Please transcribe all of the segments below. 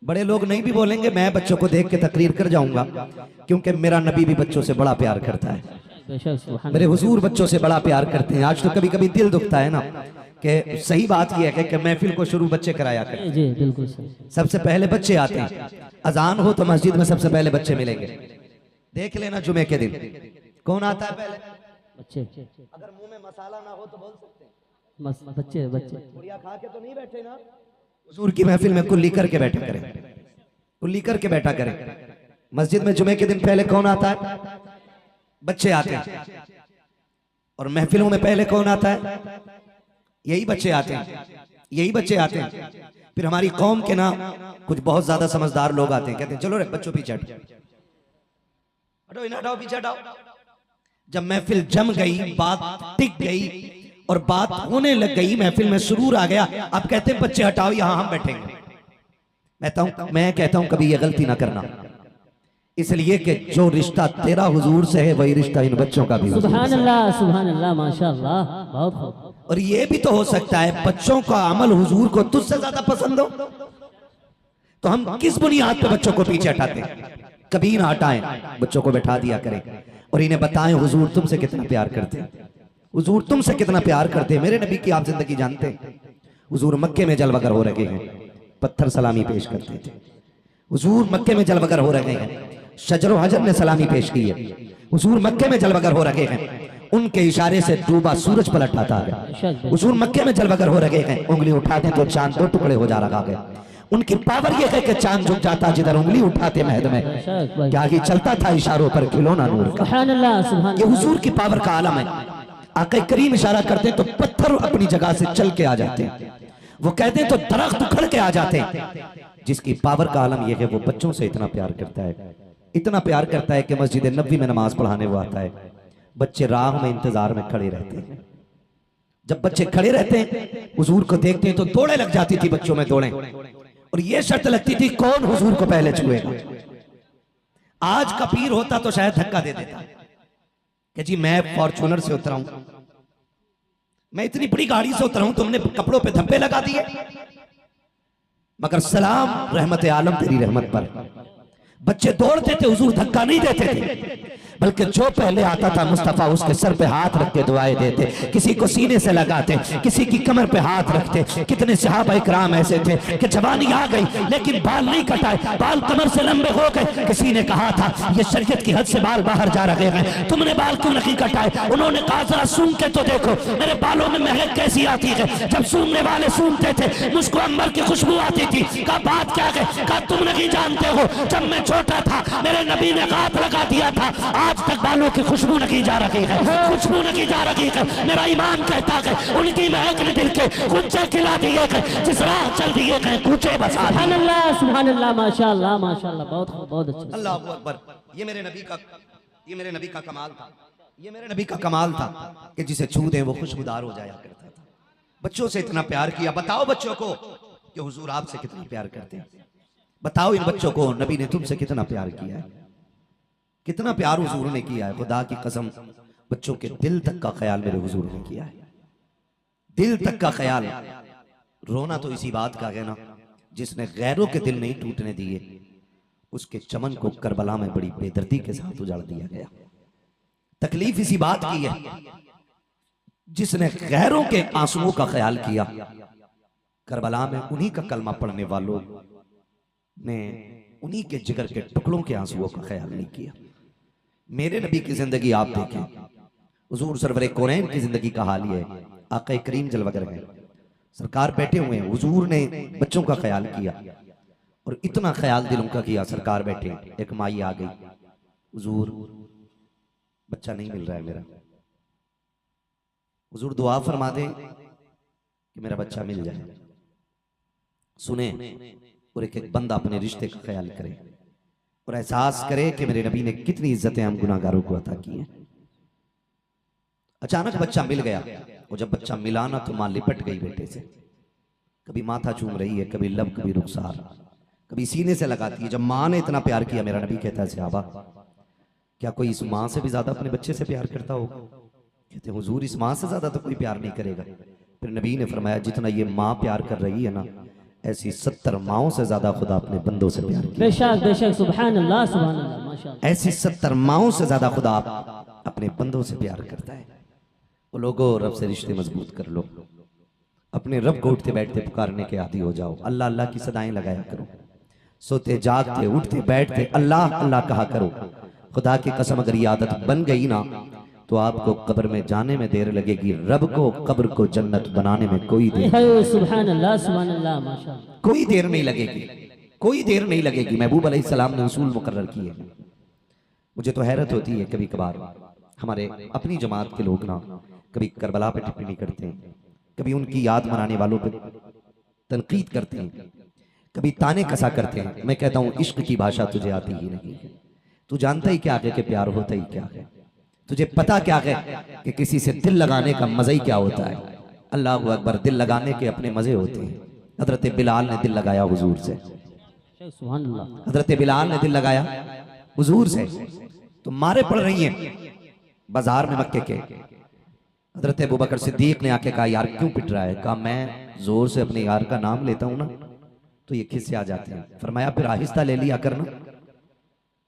बड़े लोग नहीं भी बोलेंगे, मैं बच्चों को देख के तकरीर कर जाऊंगा, क्योंकि मेरा नबी भी बच्चों से बड़ा प्यार करता है। मेरे हुजूर बच्चों से बड़ा प्यार करते हैं। आज तो कभी कभी दिल दुखता है ना कि सही बात यह है कि महफिल को शुरू बच्चे कराया करें। जी बिल्कुल। सबसे पहले बच्चे आते हैं, अजान हो तो मस्जिद में सबसे पहले बच्चे मिलेंगे। देख लेना जुमे के दिन कौन आता है पहले? बच्चे। अगर मुंह में मसाला ना हो तो बोल सकते हैं बच्चे। बच्चे पुड़िया खा के तो नहीं बैठे ना। हुजूर की महफिल में कुल्ली करके बैठा करें, कुल्ली करके बैठा करें। मस्जिद में जुमे के दिन पहले कौन आता है? बच्चे आते हैं। और महफिलों में पहले कौन आता है? यही बच्चे आते हैं, यही बच्चे आते हैं। फिर हमारी कौम के ना कुछ बहुत ज्यादा समझदार लोग आते हैं, कहते हैं चलो रे बच्चों पीछे हटो, इन्हें हटाओ, पीछे हटाओ। जब महफिल जम गई, बात टिक गई और बात होने लग गई, महफिल में सुरूर आ गया, अब कहते हैं बच्चे हटाओ, यहां हम बैठेंगे। मैं कहता हूं कभी ये गलती ना करना, इसलिए कि जो रिश्ता तेरा हुजूर से है वही रिश्ता इन बच्चों का भी। सुभान अल्लाह माशाअल्लाह, बहुत खूब। और ये भी तो हो सकता है बच्चों का अमल हुजूर को तुझसे ज्यादा पसंद हो, तो हम किस बुनियाद पे बच्चों को पीछे हटाते हैं? कभी ना हटाएं, बच्चों को बैठा दिया करें और इन्हें बताएं हुजूर तुमसे कितना प्यार करते हैं, हुजूर तुमसे कितना प्यार करते हैं। मेरे नबी की आप जिंदगी जानते हैं। हुजूर मक्के में जलवगर हो रहे हैं, पत्थर सलामी पेश करते थे। हुजूर मक्के में जलवगर हो रहे हैं, शजरो हजर ने सलामी पेश की है। हुजूर मक्के में जलवगर हो रहे हैं, उनके इशारे से डूबा सूरज पलट आता है। हुजूर मक्के में जलवगर हो रहे हैं, उंगली उठाते तो चांद दो टुकड़े हो जा रहा है। उनकी पावर यह है कि चांद झुक जाता जिधर उंगली उठाते महद में, क्या ही चलता था इशारों पर खिलौना नूर का। ये हुजूर की पावर का आलम है। आका करीम इशारा करते हैं तो पत्थर अपनी जगह से चल के आ जाते हैं, वो कहते हैं तो दरख्त उखड़ के आ जाते हैं। जिसकी पावर का आलम यह है वो बच्चों से इतना प्यार करता है, इतना प्यार करता है कि मस्जिद नबी में नमाज पढ़ाने वो आता है। बच्चे राह में इंतजार में खड़े रहते हैं। जब बच्चे खड़े रहते हैं हुजूर को देखते हैं तो दौड़े लग जाती थी बच्चों में दौड़े, और ये शर्त लगती थी कौन हुजूर को पहले छुएगा। आज का पीर होता तो शायद धक्का दे देता कि जी मैं फॉर्च्यूनर से उतरा हूं, मैं इतनी बड़ी गाड़ी से उतरा हूं, तुमने कपड़ों पे धब्बे लगा दिए। मगर सलाम रहमत आलम तेरी रहमत पर। बच्चे दौड़ते थे, हुजूर धक्का नहीं देते थे, बल्कि जो पहले आता था मुस्तफा उसके सर पे हाथ रख के दुआएं देते, किसी को सीने से लगाते, किसी की कमर पे हाथ रखते। कितने सहाबा इकराम ऐसे थे कि जवानी आ गई लेकिन बाल नहीं कटाए, बाल कमर से लंबे हो गए। किसी ने कहा था ये शरीयत की हद से बाल बाहर जा रहे हैं, तुमने बाल क्यों नहीं कटाए? उन्होंने कहा जरा सूंघ के तो देखो मेरे बालों में महक कैसी आती है। जब सूंघने वाले सूंघते थे मुझको अंबर की खुशबू आती थी। कहा बात क्या है? कहा तुम नहीं जानते हो, जब मैं छोटा था मेरे नबी ने हाथ लगा दिया था, आज तक बालों की खुशबू नहीं जा रही है, खुशबू नहीं जा रही है। मेरा ईमान कहता है उनकी महक ने दिल के कुंचे खिला दिए गए, जिस राह चल दिए गए कुंचे बसा। सुभान अल्लाह माशाअल्लाह माशाअल्लाह, बहुत अच्छा। अल्लाह अकबर। ये मेरे नबी का कमाल था, ये मेरे नबी का कमाल था कि जिसे छू दे वो खुशबूदार हो जाया करता था। बच्चों से इतना प्यार किया। बताओ बच्चों को कि हुजूर आपसे कितना प्यार करते हैं। बताओ इन बच्चों को नबी ने तुमसे कितना प्यार किया है, कितना प्यार हुजूर ने किया है। खुदा की कसम बच्चों के दिल तक का ख्याल मेरे हुजूर ने किया है, दिल तक का ख्याल। रोना तो इसी बात का है ना, जिसने गैरों के दिल नहीं टूटने दिए उसके चमन को करबला में बड़ी बेदर्दी के साथ उजाड़ दिया गया। तकलीफ इसी बात की है, जिसने गैरों के आंसुओं का ख्याल किया, करबला में उन्हीं का कलमा पढ़ने वालों ने उन्हीं के जिगर के टुकड़ों के आंसुओं का ख्याल नहीं किया। मेरे नबी की जिंदगी आप देखें, हुजूर सरवरे कौनैन की जिंदगी का हाल ये है। आका करीम जलवगर है, सरकार बैठे हुए हैं, हुजूर ने बच्चों का ख्याल किया और इतना ख्याल दिलों का किया। सरकार बैठे, एक माई आ गई, हुजूर बच्चा नहीं मिल रहा है मेरा, हुजूर दुआ फरमा दे कि मेरा बच्चा मिल जाए। सुने, और एक बंदा अपने रिश्ते का ख्याल करे और एहसास करे कि मेरे नबी ने कितनी इज्जतें हम गुनाहगारों को अता की हैं। अचानक बच्चा मिल गया, और जब बच्चा मिला ना तो मां लिपट गई बेटे से। कभी माथा चूम रही है, कभी लब, कभी रुखसार, कभी सीने से लगाती है। जब मां ने इतना प्यार किया, मेरा नबी कहता है सहाबा क्या कोई इस मां से भी ज्यादा अपने बच्चे से प्यार करता होगा? कहते हैं हुजूर इस मां से ज्यादा तो कोई प्यार नहीं करेगा। फिर नबी ने फरमाया जितना ये मां प्यार कर रही है ना, ऐसी 70 माओं से ज्यादा खुदा अपने बंदों से प्यार किया। बेशक सुभान अल्लाह माशाअल्लाह। ऐसी 70 माओं से ज्यादा खुदा अपने बंदों से प्यार करता है। वो लोगों, रब से रिश्ते मजबूत कर लो, अपने रब को उठते बैठते पुकारने के आदी हो जाओ। अल्लाह अल्लाह की सदाएं लगाया करो, सोते जागते उठते बैठते अल्लाह अल्लाह कहा करो। खुदा की कसम अगर ये आदत बन गई ना तो आपको कब्र में जाने में देर लगेगी, रब को कब्र को जन्नत बनाने में कोई देर, सुभान अल्लाह माशाअल्लाह, कोई देर नहीं लगेगी, कोई देर नहीं लगेगी। महबूब अलैहिस्सलाम ने उसूल मुकर्रर किए। मुझे तो हैरत होती है कभी कभार हमारे अपनी जमात के लोग ना कभी करबला पे टिप्पणी करते हैं, कभी उनकी याद मनाने वालों पे तनकीद करते हैं, कभी ताने कसा करते हैं। मैं कहता हूँ इश्क की भाषा तुझे आती ही नहीं है, तू जानता ही क्या है कि प्यार होता ही क्या है, तुझे पता क्या है कि किसी से दिल लगाने का मजा ही क्या होता है। अल्लाह अकबर, दिल लगाने के अपने मजे होते हैं। हजरत बिलाल ने दिल लगाया हुजूर से, सुभान अल्लाह, हजरत बिलाल ने दिल लगाया हुजूर से। तो मारे पड़ रही हैं बाजार में मक्के के। हजरत अबू बकर सिद्दीक ने आके कहा यार क्यों पिट रहा है? कहा मैं जोर से अपने यार का नाम लेता हूं ना तो ये खिस्से आ जाते हैं। फरमाया फिर आहिस्ता ले लिया करना,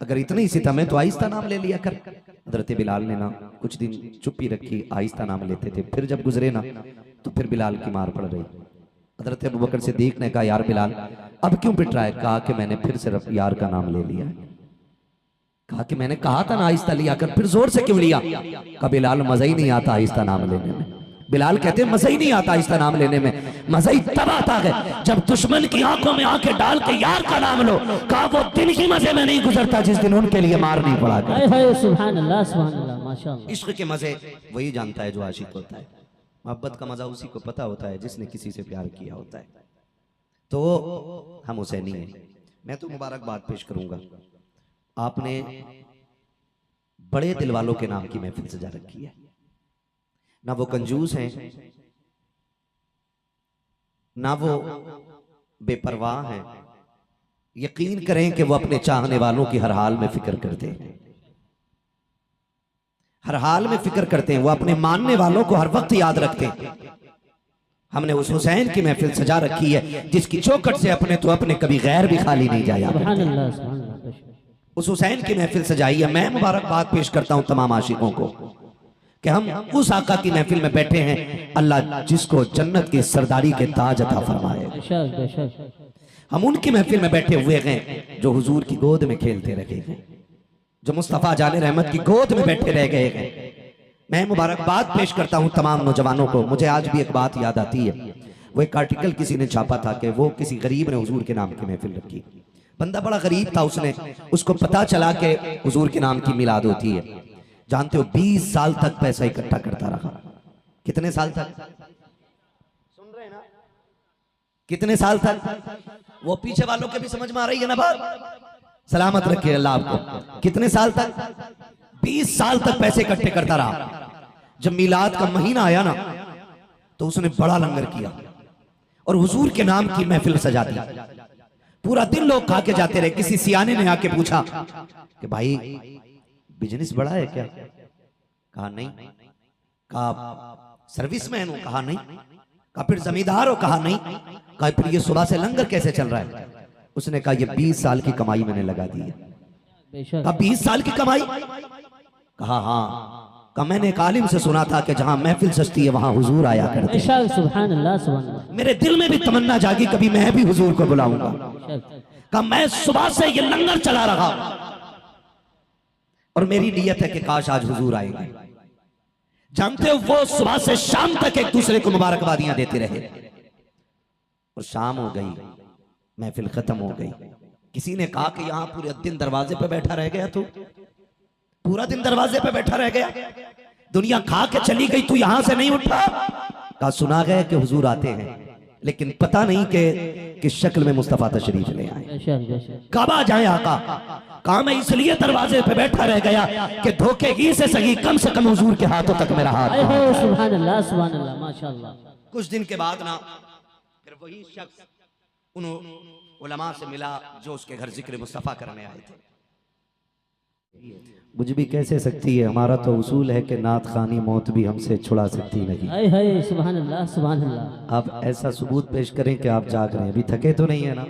अगर इतनी सितम है तो आहिस्ता नाम ले लिया कर। हजरत बिलाल ने ना कुछ दिन चुप्पी रखी, आहिस्ता नाम लेते थे। फिर जब गुजरे ना तो फिर बिलाल की मार पड़ रही। हजरत अबू बकर सिद्दीक ने कहा यार बिलाल अब क्यों पिट रहा है? कहा कि मैंने फिर सिर्फ यार का नाम ले लिया। कहा कि मैंने कहा था ना आहिस्ता लिया कर, फिर जोर से क्यों लिया? कहा बिलाल मजा ही नहीं आता आहिस्ता नाम लेने में। बिलाल कहते हैं मजा ही नहीं आता आहिस्ता नाम लेने में, मजा ही तब आता है जब दुश्मन की आंखों में आंखें डाल के यार का नाम लो। कहा वो दिन ही मजे में नहीं गुजरता जिस दिन उनके लिए मार नहीं पड़ा कर। सुभान अल्लाह माशाअल्लाह। इश्क के मजे वही जानता है जो आशिक होता है, मोहब्बत का मजा उसी को पता होता है जिसने किसी से प्यार किया होता है। तो हम हुसैनी हैं। मैं तो मुबारकबाद पेश करूंगा, आपने बड़े दिल वालों के नाम की महफिल सजा रखी है। ना वो कंजूस हैं, ना वो बेपरवाह हैं। यकीन करें कि वो अपने चाहने वालों की हर हाल में फिक्र करते हैं, हर हाल में फिक्र करते हैं। वो अपने मानने वालों को हर वक्त याद रखते हैं। हमने उस हुसैन की महफिल सजा रखी है जिसकी चौखट से अपने तो अपने कभी गैर भी खाली नहीं जाया। उस हुसैन की महफिल सजाई है। मैं मुबारकबाद पेश करता हूं तमाम आशिकों को कि हम उस आका की महफिल में बैठे हैं, अल्लाह जिसको जन्नत की सरदारी के ताज अता फरमाए। हम उनकी महफिल में बैठे हुए हैं जो हुजूर की गोद में खेलते रहे हैं, जो मुस्तफा जाने रहमत की गोद में बैठे रह गए हैं। मैं मुबारकबाद पेश करता हूं तमाम नौजवानों को। मुझे आज भी एक बात याद आती है, वो एक आर्टिकल किसी ने छापा था कि वो किसी गरीब ने हुजूर के नाम की महफिल रखी। बंदा बड़ा गरीब था, उसको पता चला कि हुजूर के नाम की मिलाद होती है। जानते हो 20 साल तक पैसा इकट्ठा करता रहा। कितने साल तक? सुन रहे हैं ना? कितने साल तक? वो पीछे वालों के भी समझ में आ रही है ना बात? सलामत रखे अल्लाह आपको। कितने साल तक? 20 साल तक पैसे इकट्ठे करता रहा। जब मिलाद का महीना आया ना तो उसने बड़ा लंगर किया और हुजूर के नाम की महफिल सजा दी। पूरा दिन लोग खा के जाते रहे। किसी सियाने ने आके पूछा कि भाई बिजनेस बड़ा है क्या? कहा नहीं। कहा सर्विसमैन हो? कहा नहीं। कहा फिर जमींदार हो? कहा नहीं। कहा फिर ये सुबह से लंगर कैसे चल रहा है? उसने कहा ये 20 साल की कमाई मैंने लगा दी है। कहा 20 साल की कमाई? कहा हाँ। कहा मैंने एक आलिम से सुना था कि जहां महफिल सजती है वहां हुजूर आया करते हैं। सुभान अल्लाह। मेरे दिल में भी तमन्ना जागी कभी मैं भी हुजूर को बुलाऊंगा। कहा मैं सुबह से ये लंगर चला रहा और मेरी नीयत है कि काश आज हुजूर आएंगे। जानते हो वो सुबह से शाम तक एक दूसरे को मुबारकबादियां देते रहे और शाम हो गई, महफिल खत्म हो गई। किसी ने कहा कि यहां पूरे दिन दरवाजे पे बैठा रह गया, तू पूरा दिन दरवाजे पे बैठा रह गया, दुनिया खा के चली गई, तू यहां से नहीं उठा? कहा सुना गया कि हुजूर आते हैं लेकिन पता नहीं कि किस शक्ल में मुस्तफा तशरीफ ले आए, कब आ जाए आका। कहा मैं इसलिए दरवाजे पे बैठा रह गया कि धोखेगी से सही कम से कम हुजूर के हाथों तक मेरा हाथ। सुभान अल्लाह माशाअल्लाह। कुछ दिन के बाद ना फिर वही शख्स उन उलमा से मिला जो उसके घर जिक्र मुस्तफा करने आए थे। मुझ भी कैसे सकती है, हमारा तो उसूल है कि नात खानी मौत भी हमसे छुड़ा सकती नहीं। हाय हाय सुभान अल्लाह सुभान अल्लाह। आप ऐसा सबूत पेश करें कि आप जाग रहे हैं, अभी थके तो नहीं है ना?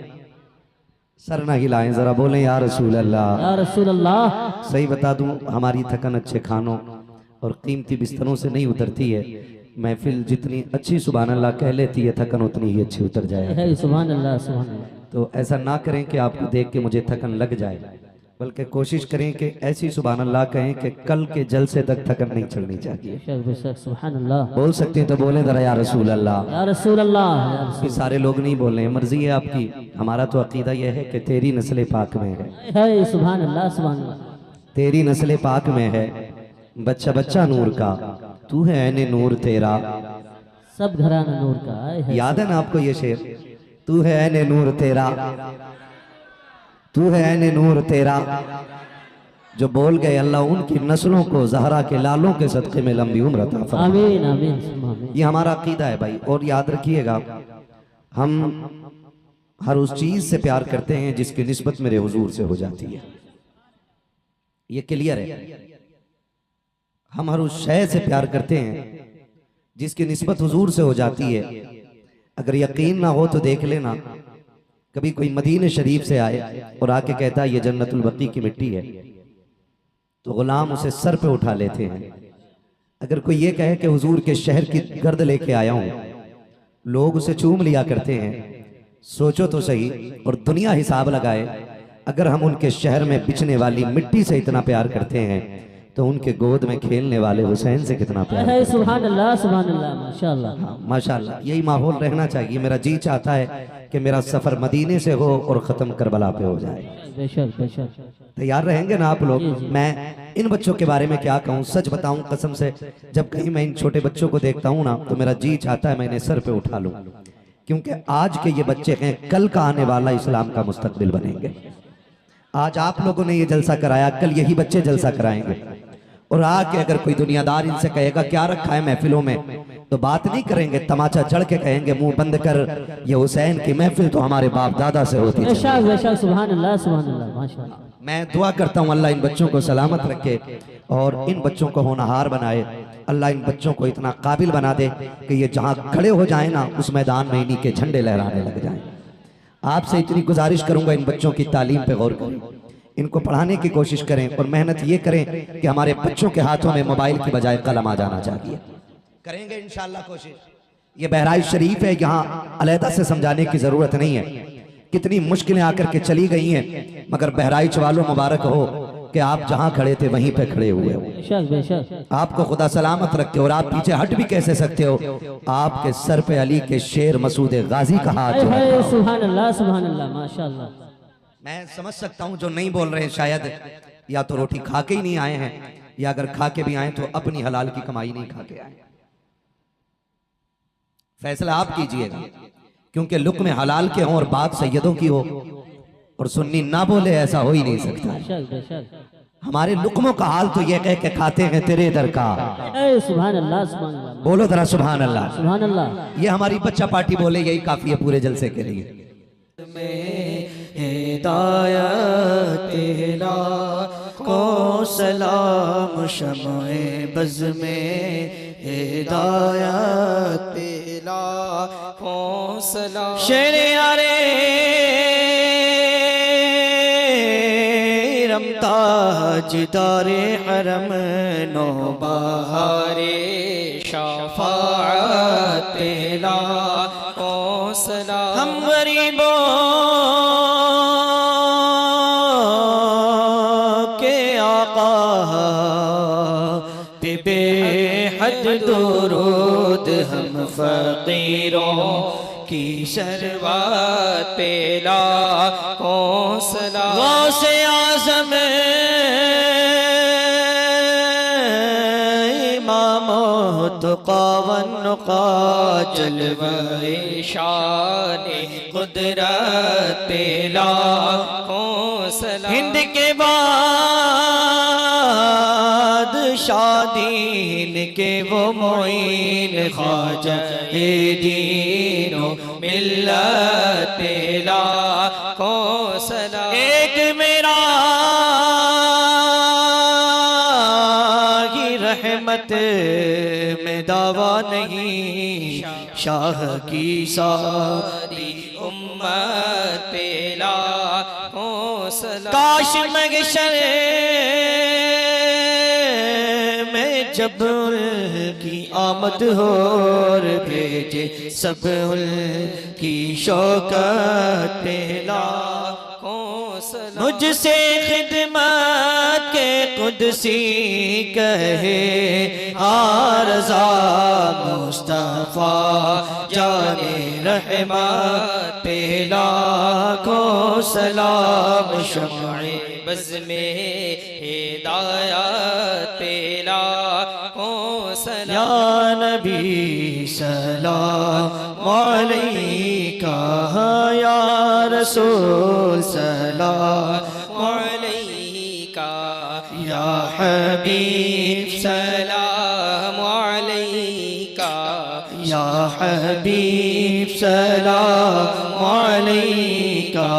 सर ना हिलाएं, जरा बोलें या रसूल अल्लाह। या रसूल अल्लाह। सही बता दूं, हमारी थकन अच्छे खानों और कीमती बिस्तरों से नहीं उतरती है। महफिल जितनी अच्छी सुभान अल्लाह कह लेती है, थकन उतनी ही अच्छी उतर जाए। हाय सुभान अल्लाह सुभान अल्लाह। तो ऐसा ना करें कि आपको देख के मुझे थकन लग जाए, बल्कि कोशिश करें कि ऐसी सुभान अल्लाह कहें कि कल के जलसे तक थकन नहीं चढ़नी चाहिए। बेशक बेशक सुभान अल्लाह। बोल सकते हैं तो बोलें जरा या रसूल अल्लाह। या रसूल अल्लाह या रसूल। ये सारे लोग नहीं बोल रहे हैं, मर्जी है आपकी। हमारा तो अकीदा यह है कि तेरी नस्ल पाक में है, हाय हाय सुभान अल्लाह सुभान अल्लाह। तेरी नस्ल पाक में है, बच्चा बच्चा नूर का, तू है ऐने नूर तेरा। सब घराना नूर का। हाय हाय। याद है ना आपको ये शेर? तू है ऐने नूर तेरा, तू है ऐने नूर तेरा। जो बोल गए अल्लाह उनकी नस्लों को ज़हरा के लालों के सदक़े में लंबी उम्र अता फरमाए। आमीन आमीन सुभान आमीन। ये हमारा अकीदा है भाई। और याद रखिएगा, हम हर उस चीज से प्यार करते हैं जिसकी निस्बत मेरे हुजूर से हो जाती है। ये क्लियर है। हम हर उस शय से प्यार करते हैं जिसकी निस्बत हुजूर से हो जाती है। अगर यकीन ना हो तो देख लेना, कभी कोई मदीने शरीफ से आए और आके कहता है ये जन्नतुल बकी की मिट्टी है, तो गुलाम उसे सर पे उठा लेते हैं। अगर कोई ये कहे कि हुजूर के शहर की गर्द लेके आया हूं, लोग उसे चूम लिया करते हैं। सोचो तो सही, और दुनिया हिसाब लगाए, अगर हम उनके शहर में बिछने वाली मिट्टी से इतना प्यार करते हैं तो उनके गोद में खेलने वाले हुसैन से कितना प्यार हाय करते हैं। सुभान अल्लाह माशाअल्लाह। हाँ, माशाअल्लाह, यही माहौल रहना चाहिए। मेरा जी चाहता है कि मेरा सफर मदीने से हो और खत्म करबला पे हो जाए। बेशक बेशक। तैयार रहेंगे ना आप लोग? मैं इन बच्चों के बारे में क्या कहूँ, सच बताऊं कसम से, जब कहीं मैं इन छोटे बच्चों को देखता हूँ ना तो मेरा जी चाहता है मैं इन्हें सर पे उठा लूं, क्योंकि आज के ये बच्चे हैं कल का आने वाला इस्लाम का मुस्तकबिल बनेंगे। आज आप लोगों ने ये जलसा कराया, कल यही बच्चे जलसा कराएंगे। और आके अगर कोई दुनियादार इनसे कहेगा क्या रखा है महफिलों में, तो बात नहीं करेंगे, तमाचा जड़ के कहेंगे मुंह बंद कर, ये हुसैन की महफिल तो हमारे बाप दादा से होती थी। बेशक बेशक सुभान अल्लाह माशाअल्लाह। मैं दुआ करता हूँ अल्लाह इन बच्चों को सलामत रखे और इन बच्चों को होनहार बनाए। अल्लाह इन बच्चों को इतना काबिल बना दे कि ये जहाँ खड़े हो जाए ना उस मैदान में इन्हीं के झंडे लहराने लग जाएं। आपसे इतनी गुजारिश करूंगा, इन बच्चों की तालीम पे गौर करें, इनको पढ़ाने की कोशिश करें और मेहनत ये करें कि हमारे बच्चों के हाथों में मोबाइल की बजाय कलम आ जाना चाहिए। करेंगे इंशाअल्लाह कोशिश। ये बहराइच शरीफ है, यहाँ अलहदा से समझाने की जरूरत नहीं है। कितनी मुश्किलें आकर के चली गई हैं, मगर बहराइच वालों मुबारक हो कि आप जहाँ खड़े थे वहीं पे खड़े हुए हो। बेशक बेशक। आपको खुदा सलामत रखे। और आप पीछे हट भी कैसे सकते हो? आपके सर पे अली के शेर मसूद गाजी का हाथ है। सुभान अल्लाह माशाअल्लाह। मैं समझ सकता हूँ जो नहीं बोल रहे शायद या तो रोटी खा के ही नहीं आए हैं, या अगर खा के भी आए तो अपनी हलाल की कमाई नहीं खा के आए। फैसला आप कीजिएगा, क्योंकि लुक्मे हलाल के हों और बात सैयदों की हो और सुन्नी ना बोले, ऐसा हो ही नहीं सकता। बेशक बेशक। हमारे लुक्मों का हाल तो ये कह के खाते हैं तेरे दर का। सुभान अल्लाह बोलो जरा सुभान अल्लाह। सुभान अल्लाह। ये हमारी बच्चा पार्टी बोले, यही काफी है पूरे जलसे के लिए। को सलाम शम्ए बज़ में हिदायत तेरा को सलाम। शेर यारे ताजदारे हरम नो बहारे शफाअत तेरा को सलाम। हम गरीबों के आका पे बेहद दुरूद, हम फकीरों की शरबत तेरा हौसला। गौसे आज़म इमामो तो कावन का जलवे शान कुदरत तेरा हौसला। हिंद के बाद शादीन के वो मोइन ख्वाजा दीनो मिल्लत तेरा हौसला। एक मेरा में दावा नहीं, शाह की सारी उम्मत पे लाखों सलाम। काश महशर में जब उनकी आमद हो और भेजे सब उनकी शौकत पे लाखों सलाम। मुझसे खिदमत के कुदसी कहे आरज़ा मुस्तफ़ा जाने रहमत पे लाखों सलाम। शम्ए बज़ में हिदायत पे लाखों सलाम। या नबी सलाम अलैका, या रसूल सलाम अलैका, या हबीब सलाम अलैका, या हबीब सलाम अलैका।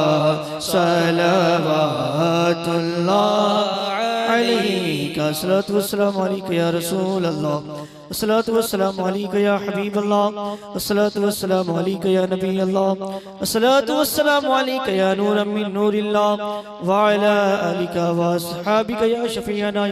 सलवातुल्लाह अलैका, अस्सलातु वस्सलामु अलैका या रसूल अल्लाह, अस्सलातु वस्सलामु अलैका या हबीब अल्लाह, अस्सलातु वस्सलामु अलैका या नबी अल्लाह, अस्सलातु वस्सलामु अलैका या नूरम मिन नूरिल्लाह व अला आलिका व अस्हाबिका या शफीअना।